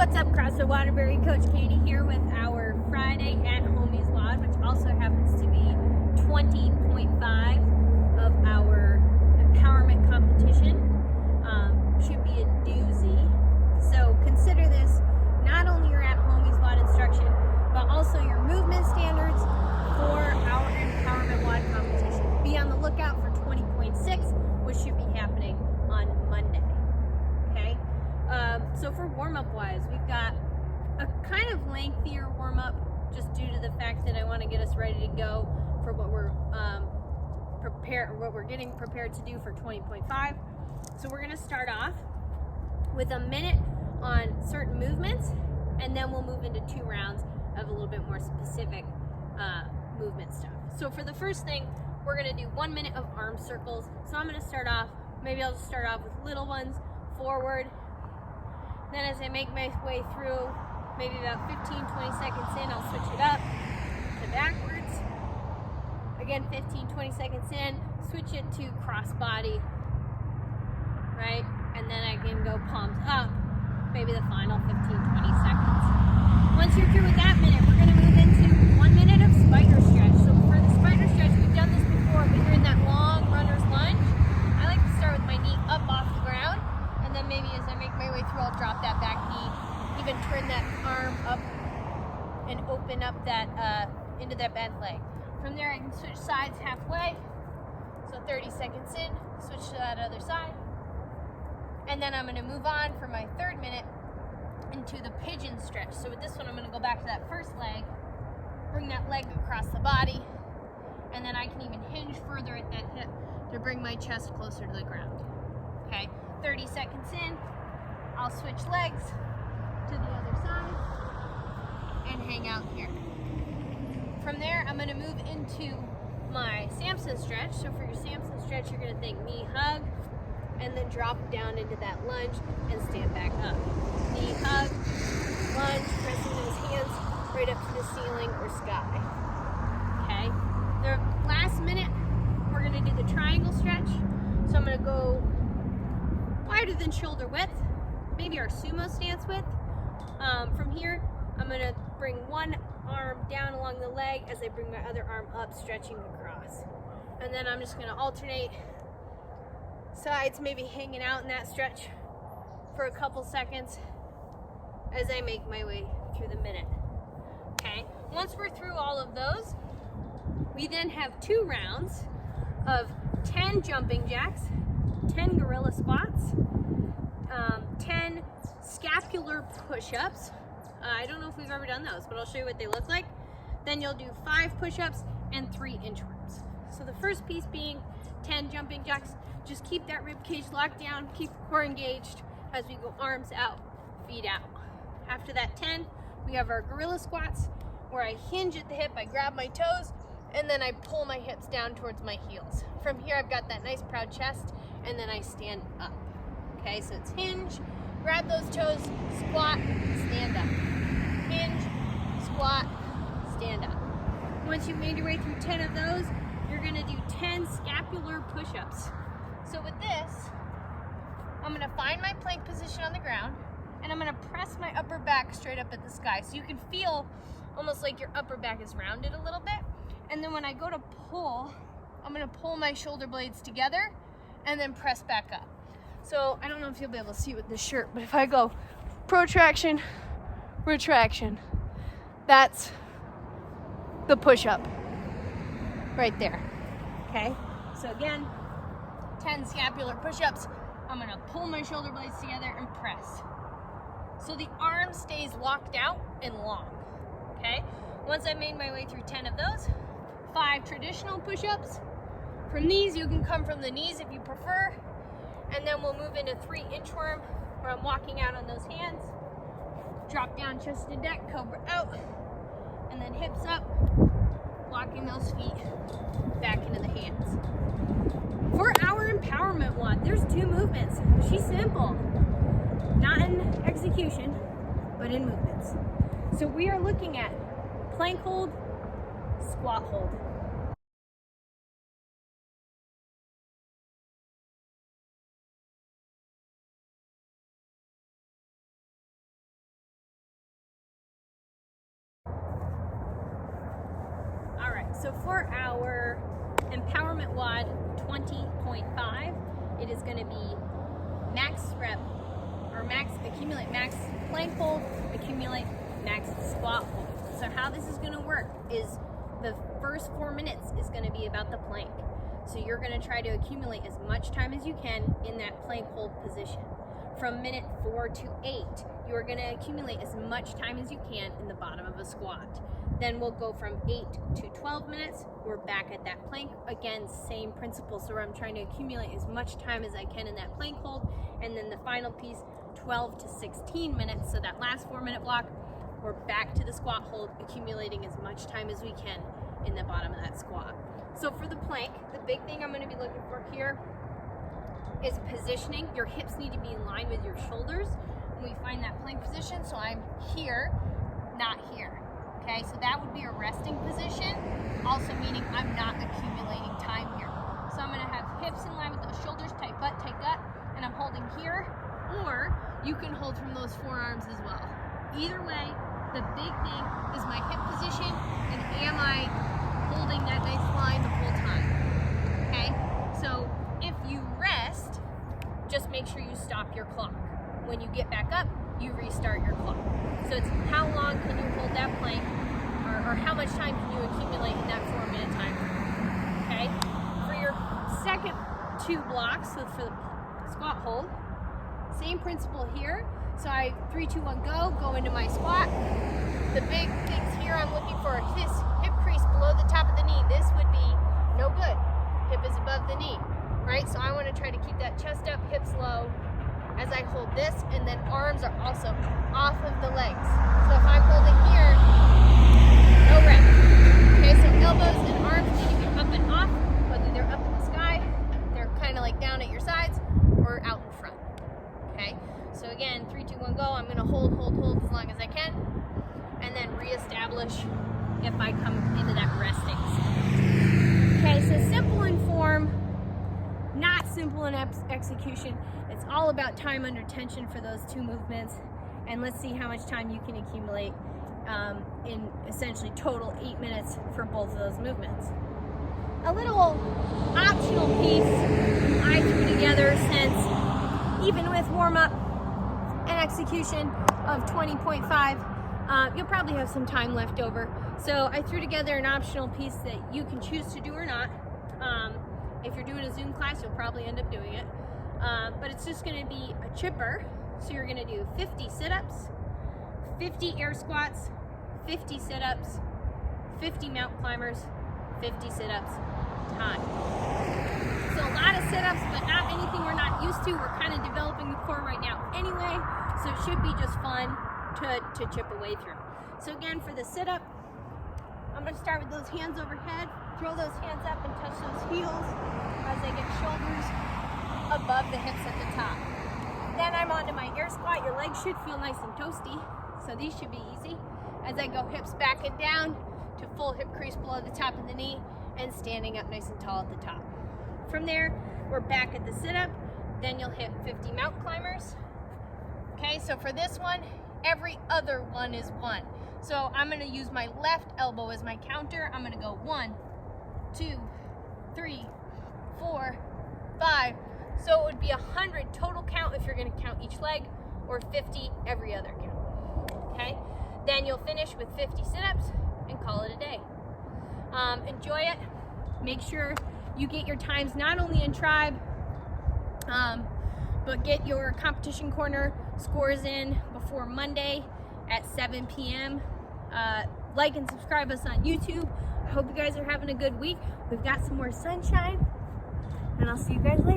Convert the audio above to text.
What's up, CrossFit Waterbury? Coach Katie here with our Friday at HOMies WOD, which also happens to be 20.5 of our empowerment competition. Should be a doozy. So consider this not only your at HOMies WOD instruction, but also your movement standards for our empowerment WOD competition. Be on the lookout for 20.6, which should be happening on Monday. Okay. So for warm-up wise, we've got a kind of lengthier warm-up just due to the fact that I want to get us ready to go for what we're getting prepared to do for 20.5. So we're going to start off with a minute on certain movements, and then we'll move into 2 rounds of a little bit more specific movement stuff. So for the first thing, we're going to do 1 minute of arm circles. So I'm going to start off, maybe I'll just start off with little ones forward. Then as I make my way through, maybe about 15-20 seconds in, I'll switch it up to backwards. Again, 15-20 seconds in, switch it to cross body, right? And then I can go palms up, maybe the final 15-20 seconds. Once you're through with that minute, we're going to move into 1 minute of spider stretch. So for the spider stretch, we've done this before, but you're in that long runner's lunge. I like to start with my knee up off the ground, and then maybe as I make my way through, I'll drop that back knee, even turn that arm up and open up that into that bent leg. From there, I can switch sides halfway. So 30 seconds in, switch to that other side. And then I'm going to move on for my 3rd minute into the pigeon stretch. So with this one, I'm going to go back to that first leg, bring that leg across the body, and then I can even hinge further at that hip to bring my chest closer to the ground. Okay, 30 seconds in, I'll switch legs to the other side and hang out here. From there, I'm going to move into my Sampson stretch. So for your Sampson stretch, you're going to think knee hug, and then drop down into that lunge and stand back up. Knee hug, lunge, pressing those hands right up to the ceiling or sky. Okay. The last minute, we're going to do the triangle stretch. So I'm going to go wider than shoulder width, maybe our sumo stance width. From here, I'm going to bring one arm down along the leg as I bring my other arm up, stretching across. And then I'm just going to alternate sides, maybe hanging out in that stretch for a couple seconds as I make my way through the minute. Okay, once we're through all of those, we then have 2 rounds of 10 jumping jacks, 10 gorilla squats, 10 scapular push-ups. I don't know if we've ever done those, but I'll show you what they look like. Then you'll do 5 push-ups and 3 inchworms. So the first piece being 10 jumping jacks. Just keep that rib cage locked down, keep the core engaged as we go arms out, feet out. After that 10, we have our gorilla squats, where I hinge at the hip, I grab my toes, and then I pull my hips down towards my heels. From here, I've got that nice proud chest, and then I stand up. Okay, so it's hinge, grab those toes, squat, stand up. Hinge, squat, stand up. Once you've made your way through 10 of those, you're gonna do 10 scapular push-ups. So with this, I'm gonna find my plank position on the ground, and I'm gonna press my upper back straight up at the sky. So you can feel almost like your upper back is rounded a little bit. And then when I go to pull, I'm gonna pull my shoulder blades together and then press back up. So I don't know if you'll be able to see with this shirt, but if I go protraction, retraction, that's the push-up right there. Okay, so again, 10 scapular push-ups. I'm gonna pull my shoulder blades together and press. So the arm stays locked out and long, okay? Once I've made my way through 10 of those, 5 traditional push-ups. From these, you can come from the knees if you prefer, and then we'll move into 3 inchworm, where I'm walking out on those hands, drop down chest to deck, cobra out, and then hips up, locking those feet back into the hands. For our empowerment WOD, there's 2 movements. She's simple. Not in execution, but in movements. So we are looking at plank hold, squat hold. So for our EmPOWERment WOD 20.5, it is going to be max rep, or accumulate max plank hold, accumulate max squat hold. So how this is going to work is the first 4 minutes is going to be about the plank. So you're going to try to accumulate as much time as you can in that plank hold position. From minute 4 to 8, you are going to accumulate as much time as you can in the bottom of a squat. Then we'll go from 8 to 12 minutes. We're back at that plank. Again, same principle. So I'm trying to accumulate as much time as I can in that plank hold. And then the final piece, 12 to 16 minutes. So that last 4-minute block, we're back to the squat hold, accumulating as much time as we can in the bottom of that squat. So for the plank, the big thing I'm going to be looking for here is positioning. Your hips need to be in line with your shoulders when we find that plank position. So I'm here, not here. Okay, so that would be a resting position, also meaning I'm not accumulating time here. So I'm going to have hips in line with those shoulders, tight butt, tight gut, and I'm holding here, or you can hold from those forearms as well. Either way, the big thing is my hip position, and am I holding that nice line the whole time? Okay, so if you rest, just make sure you stop your clock. When you get back up, you restart your clock. So it's how long can you hold that plank, or how much time can you accumulate in that 4-minute time frame. Okay? For your second 2 blocks, so for the squat hold, same principle here. So I 3, 2, 1, go into my squat. The big things here I'm looking for are this hip crease below the top of the knee. This would be no good. Hip is above the knee, right? So I want to try to keep that chest up, hips low as I hold this, and then arms are also off of the legs. So if I'm holding here, no rep. Okay, so elbows and arms need to be up and off, whether they're up in the sky, they're kind of like down at your sides, or out in front. Okay, so again, 3, 2, 1, go. I'm going to hold as long as I can, and then reestablish if I come into that resting state. Okay, so simple in form, not simple in execution. It's all about time under tension for those 2 movements, and let's see how much time you can accumulate in essentially total 8 minutes for both of those movements. A little optional piece I threw together, since even with warm-up and execution of 20.5, you'll probably have some time left over. So I threw together an optional piece that you can choose to do or not. If you're doing a Zoom class, you'll probably end up doing it. But it's just going to be a chipper. So you're going to do 50 sit-ups, 50 air squats, 50 sit-ups, 50 mount climbers, 50 sit-ups, time. So a lot of sit-ups, but not anything we're not used to. We're kind of developing the core right now anyway, so it should be just fun to chip away through. So again, for the sit-up, I'm going to start with those hands overhead, throw those hands up and touch those heels as they get shoulders above the hips at the top. Then I'm onto my air squat. Your legs should feel nice and toasty, so these should be easy. As I go hips back and down to full hip crease below the top of the knee and standing up nice and tall at the top. From there, we're back at the sit-up. Then you'll hit 50 mount climbers. Okay, so for this one, every other one is 1. So I'm going to use my left elbow as my counter. I'm going to go 1, 2, 3, 4, 5. So it would be 100 total count if you're going to count each leg, or 50 every other count. Okay? Then you'll finish with 50 sit-ups and call it a day. Enjoy it. Make sure you get your times not only in Tribe, but get your competition corner scores in before Monday at 7 p.m. Like and subscribe us on YouTube. I hope you guys are having a good week. We've got some more sunshine, and I'll see you guys later.